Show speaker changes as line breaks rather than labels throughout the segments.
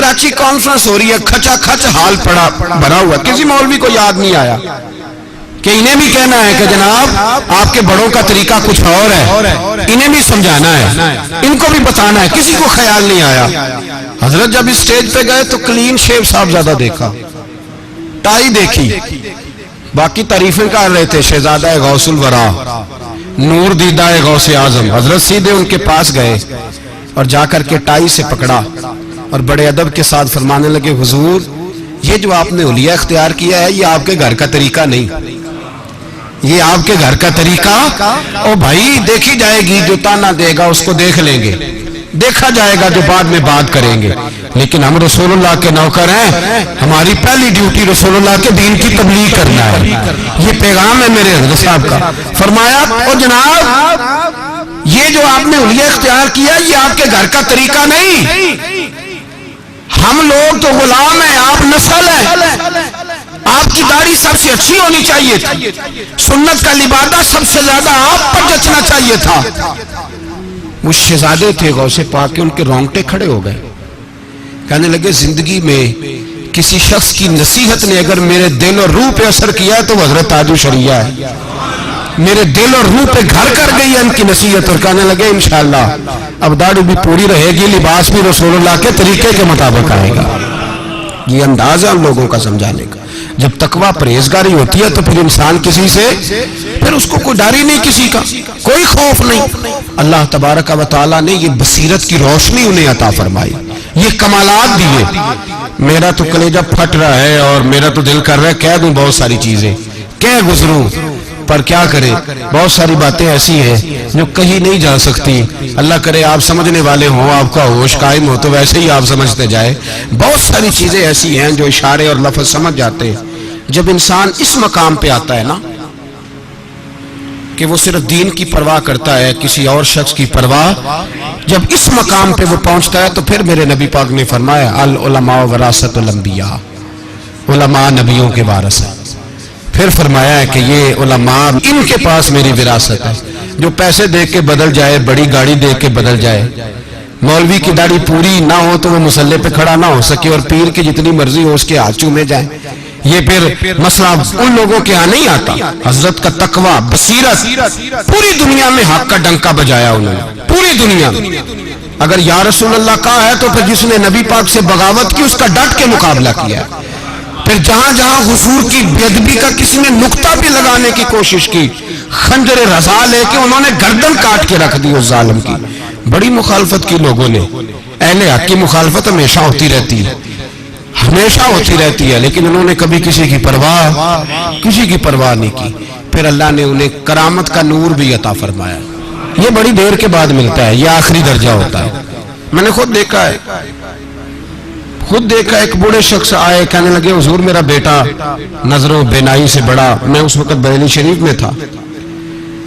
Karachi conference ہو رہی ہے، کھچا کھچ حال پڑا بھرا ہوا، کسی مولوی کو یاد نہیں آیا کہ انہیں بھی کہنا ہے کہ جناب آپ کے بڑوں کا طریقہ کچھ اور ہے، انہیں بھی سمجھانا ہے، ان کو بھی بتانا ہے، کسی کو خیال نہیں آیا۔ حضرت جب اس سٹیج پہ گئے تو کلین شیو صاحب زیادہ دیکھا، ٹائی دیکھی، باقی تعریفیں کر رہے تھے، شہزادہ غوث الورا، نور دیدہ غوث اعظم۔ حضرت سیدھے ان کے پاس گئے اور جا کر کے ٹائی سے پکڑا اور بڑے ادب کے ساتھ فرمانے لگے، حضور یہ جو آپ نے حلیہ اختیار کیا ہے یہ آپ کے گھر کا طریقہ نہیں، یہ آپ کے گھر کا طریقہ، او بھائی دیکھی جائے گی، جو تانا دے گا اس کو دیکھ لیں گے، دیکھا جائے گا جو بعد میں بات کریں گے، لیکن ہم رسول اللہ کے نوکر ہیں، ہماری پہلی ڈیوٹی رسول اللہ کے دین کی تبلیغ کرنا ہے، یہ پیغام ہے میرے حضرت صاحب کا۔ فرمایا او جناب یہ جو آپ نے حلیہ اختیار کیا یہ آپ کے گھر کا طریقہ نہیں، ہم لوگ تو غلام ہیں، آپ نسل ہیں، آپ کی داڑھی سب سے اچھی ہونی چاہیے تھی، سنت کا لبادہ سب سے زیادہ آپ پر جچنا چاہیے تھا۔ وہ شہزادے تھے غوث پاک کے، ان کے رونگٹے کھڑے ہو گئے، کہنے لگے زندگی میں کسی شخص کی نصیحت نے اگر میرے دل اور روح پہ اثر کیا ہے تو وہ حضرت تاج الشریعہ ہے، میرے دل اور روح پہ گھر کر گئی ہے ان کی نصیحت، اور کہنے لگے انشاءاللہ اب داڑھی بھی پوری رہے گی، لباس بھی رسول اللہ کے طریقے کے مطابق آئے گا۔ یہ انداز ہے ہم لوگوں کا سمجھانے کا۔ جب تقویٰ پرہیزگاری ہوتی ہے تو پھر انسان کسی سے، پھر اس کو کوئی ڈر ہی نہیں، کسی کا کوئی خوف نہیں۔ اللہ تبارک و تعالیٰ نے یہ بصیرت کی روشنی انہیں عطا فرمائی، یہ کمالات دیے۔ میرا تو کلیجہ پھٹ رہا ہے اور میرا تو دل کر رہا ہے کہہ دوں بہت ساری چیزیں، کہہ گزروں، پر کیا کرے، بہت ساری باتیں ایسی ہیں جو کہیں نہیں جا سکتی۔ اللہ کرے آپ سمجھنے والے ہوں، آپ کا ہوش قائم ہو تو ویسے ہی آپ سمجھتے جائے۔ بہت ساری چیزیں ایسی ہیں جو اشارے اور لفظ سمجھ جاتے ہیں۔ جب انسان اس مقام پہ آتا ہے نا کہ وہ صرف دین کی پرواہ کرتا ہے، کسی اور شخص کی پرواہ، جب اس مقام پہ وہ پہنچتا ہے تو پھر میرے نبی پاک نے فرمایا العلماء وراثت الانبیاء، علماء نبیوں کے وارث ہیں۔ پھر فرمایا ہے کہ یہ علماء ان کے پاس میری وراثت ہے، جو پیسے دے کے بدل جائے، بڑی گاڑی دے کے بدل جائے، مولوی کی داڑھی پوری نہ ہو تو وہ مصلے پہ کھڑا نہ ہو سکے، اور پیر کی جتنی مرضی ہو اس کے ہاتھ چومے جائیں، یہ پھر مسئلہ ان لوگوں کے ہاں نہیں آتا۔ حضرت کا تقویٰ، بصیرت، پوری دنیا میں حق کا ڈنکا بجایا انہوں نے، پوری دنیا میں۔ اگر یا رسول اللہ کہا ہے تو پھر جس نے نبی پاک سے بغاوت کی اس کا ڈٹ کے مقابلہ کیا ہے۔ پھر جہاں جہاں حضور کی بے ادبی کا کسی نے نقطہ بھی لگانے کی کوشش کی، خنجر رضا لے کے انہوں نے گردن کاٹ کے رکھ دی اس ظالم کی۔ بڑی مخالفت کی لوگوں نے، اہل حق کی مخالفت ہمیشہ ہوتی رہتی ہے، ہمیشہ ہوتی رہتی ہے، لیکن انہوں نے کبھی کسی کی پرواہ نہیں کی۔ پھر اللہ نے انہیں کرامت کا نور بھی عطا فرمایا، یہ بڑی دیر کے بعد ملتا ہے، یہ آخری درجہ ہوتا ہے۔ میں نے خود دیکھا، ایک بوڑھے شخص آئے، کہنے لگے حضور میرا بیٹا نظروں بینائی سے بڑا، میں اس وقت بریلی شریف میں تھا،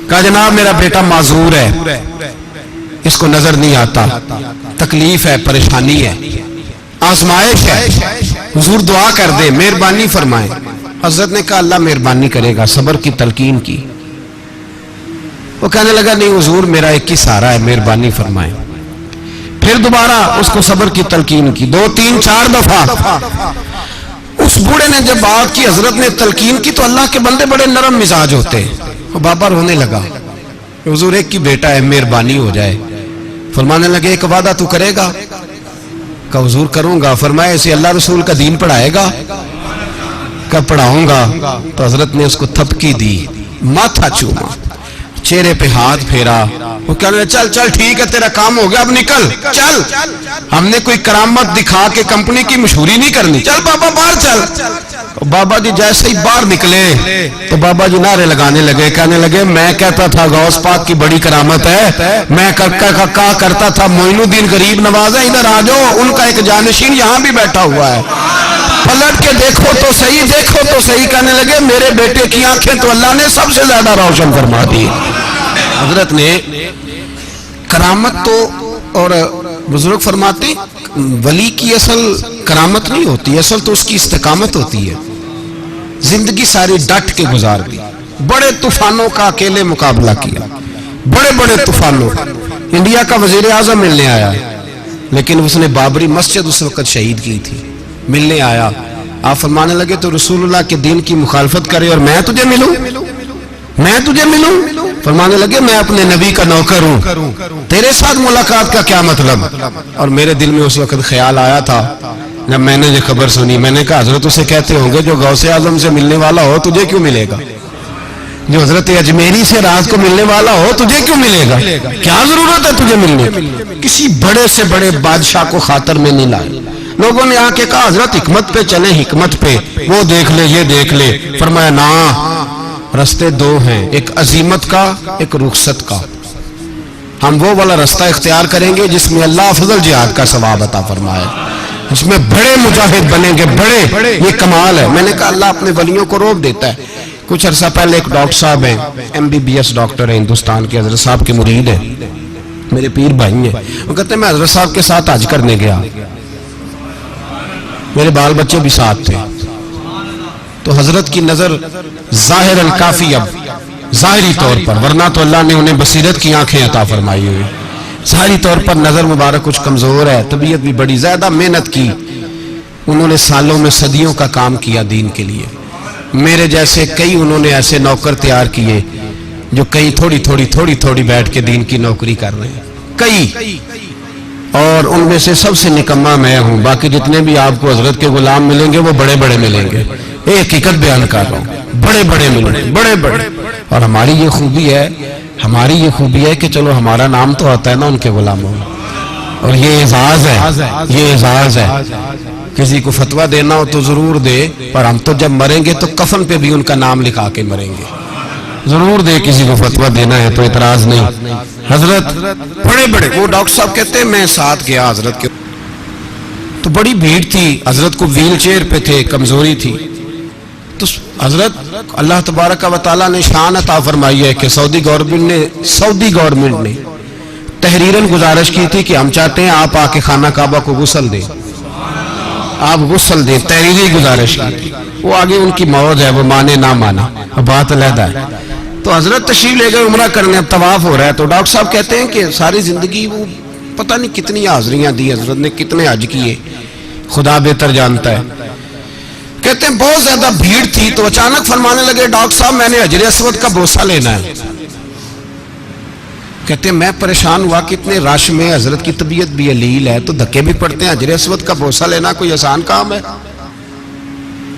کہا جناب میرا بیٹا معذور ہے، اس کو نظر نہیں آتا، تکلیف ہے، پریشانی ہے، آزمائش ہے، حضور دعا کر دے، مہربانی فرمائیں۔ حضرت نے کہا اللہ مہربانی کرے گا، صبر کی تلقین کی۔ وہ کہنے لگا نہیں حضور میرا ایک ہی سہارا ہے، مہربانی فرمائیں۔ پھر دوبارہ اس کو صبر کی تلقین کی، 2 3 4 دفعہ۔ اس بوڑھے نے جب بات کی، حضرت نے تلقین کی، تو اللہ کے بندے بڑے نرم مزاج ہوتے ہیں، وہ بابا رونے لگا، حضور ایک ہی بیٹا ہے، مہربانی ہو جائے۔ فرمانے لگے ایک وعدہ تو کرے گا؟ کہا حضور کروں گا۔ فرمایا اسے اللہ رسول کا دین پڑھائے گا؟ کہا پڑھاؤں گا۔ تو حضرت نے اس کو تھپکی دی، ماتھا چوما، چہرے پہ ہاتھ پھیرا، وہ کہنے لگا چل چل ٹھیک ہے تیرا کام ہو گیا، اب نکل چل، ہم نے کوئی کرامت دکھا کے کمپنی کی مشہوری نہیں کرنی، چل بابا باہر چل۔ بابا جی جیسے ہی باہر نکلے تو بابا جی نعرے لگانے لگے، کہنے لگے میں کہتا تھا غوث پاک کی بڑی کرامت ہے، میں کہا کرتا تھا معین الدین غریب نواز ہے، ادھر آ جاؤ، ان کا ایک جانشین یہاں بھی بیٹھا ہوا ہے، پلٹ کے دیکھو تو صحیح، دیکھو تو صحیح۔ کہنے لگے میرے بیٹے کی آنکھیں تو اللہ نے سب سے زیادہ روشن فرما دی۔ حضرت نے کرامت تو، اور بزرگ فرماتے ولی کی اصل کرامت نہیں ہوتی، اصل تو اس کی استقامت ہوتی ہے، زندگی ساری ڈٹ کے گزار دی، بڑے طوفانوں کا اکیلے مقابلہ کیا، بڑے بڑے طوفانوں۔ انڈیا کا وزیر اعظم ملنے آیا، لیکن اس نے بابری مسجد اس وقت شہید کی تھی. ملنے آیا, آپ فرمانے لگے تو رسول اللہ کے دین کی مخالفت کرے اور میں تجھے ملوں, میں تجھے ملوں؟ فرمانے لگے میں اپنے نبی کا نوکر ہوں, تیرے ساتھ ملاقات کا کیا مطلب؟ اور میرے دل میں اس وقت خیال آیا تھا جب میں نے یہ خبر سنی, میں نے کہا حضرت اسے کہتے ہوں گے جو غوث اعظم سے ملنے والا ہو تجھے کیوں ملے گا, جو حضرت اجمیری سے رات کو ملنے والا ہو تجھے کیوں ملے گا, کیا ضرورت ہے تجھے ملنے کی؟ کسی بڑے سے بڑے بادشاہ کو خاطر میں نہیں لائے. لوگوں نے آ کے کہا حضرت حکمت پہ چلیں, حکمت پہ, وہ دیکھ لے یہ دیکھ لے. فرمایا نا, رستے دو ہیں, ایک عزیمت کا ایک رخصت کا. ہم وہ والا رستہ اختیار کریں گے جس میں اللہ افضل جہاد کا ثواب عطا فرمائے, اس میں بڑے مجاہد بنیں گے, بڑے, یہ کمال ہے. میں نے کہا اللہ اپنے ولیوں کو روک دیتا ہے. کچھ عرصہ پہلے ایک ڈاکٹر صاحب ہیں, MBBS ڈاکٹر ہیں ہندوستان کے, حضرت صاحب کے مرید ہیں, میرے پیر بھائی ہیں. وہ کہتے ہیں میں حضرت صاحب کے ساتھ حج کرنے گیا, میرے بال بچے بھی ساتھ تھے, تو حضرت کی نظر ظاہراً کافی, اب ظاہری طور پر, ورنہ تو اللہ نے انہیں بصیرت کی آنکھیں عطا فرمائی ہوئی, ظاہری طور پر نظر مبارک کچھ کمزور ہے, طبیعت بھی بڑی زیادہ محنت کی انہوں نے, سالوں میں صدیوں کا کام کیا دین کے لیے. میرے جیسے کئی انہوں نے ایسے نوکر تیار کیے جو کئی تھوڑی تھوڑی بیٹھ کے دین کی نوکری کر رہے ہیں, کئی, اور ان میں سے سب سے نکما میں ہوں. باقی جتنے بھی آپ کو حضرت کے غلام ملیں گے وہ بڑے بڑے ملیں گے, ایک حقیقت بیان کر رہا ہوں, بڑے بڑے ملیں گے, بڑے. اور ہماری یہ خوبی ہے کہ چلو ہمارا نام تو ہوتا ہے نا ان کے غلاموں میں, اور یہ اعزاز ہے. کسی کو فتویٰ دینا ہو تو ضرور دے, پر ہم تو جب مریں گے تو کفن پہ بھی ان کا نام لکھا کے مریں گے. ضرور دے, کسی کو فتویٰ دینا ہے تو اعتراض نہیں. حضرت بڑے, وہ ڈاکٹر صاحب کہتے ہیں میں ساتھ گیا حضرت کے, تو بڑی بھیڑ تھی, حضرت کو ویل چیئر پہ تھے, کمزوری تھی. تو حضرت اللہ تبارک و تعالیٰ نے شان عطا فرمائی ہے کہ سعودی گورنمنٹ نے تحریراً گزارش کی تھی کہ ہم چاہتے ہیں آپ آ کے خانہ کعبہ کو غسل دیں, آپ غسل دیں, تحریری گزارش کی. وہ آگے ان کی موت ہے, وہ مانے نہ مانا بات علیحدہ ہے. تو حضرت تشریف لے گئے عمرہ کرنے, اب طواف ہو رہا ہے. تو ڈاکٹر صاحب کہتے ہیں کہ ساری زندگی وہ پتہ نہیں کتنی حاضریاں دی حضرت نے, کتنے حج کیے, خدا بہتر جانتا ہے. کہتے ہیں بہت زیادہ بھیڑ تھی, تو اچانک فرمانے لگے ڈاکٹر صاحب میں نے حجر اسود کا بوسہ لینا ہے. کہتے ہیں میں پریشان ہوا کہ اتنے رش میں, حضرت کی طبیعت بھی علیل ہے تو دھکے بھی پڑتے ہیں, حجر اسود کا بوسہ لینا کوئی آسان کام ہے؟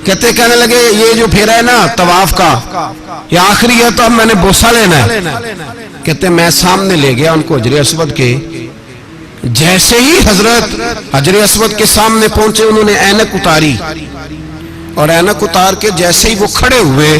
کہنے لگے یہ جو پھیرا ہے نا طواف کا, یہ آخری ہے تو اب میں نے بوسہ لینا ہے. کہتے ہیں میں سامنے لے گیا ان کو حجر اسود کے, جیسے ہی حضرت حجر اسود کے سامنے پہنچے انہوں نے اینک اتاری, اور اینک اتار کے جیسے ہی وہ کھڑے ہوئے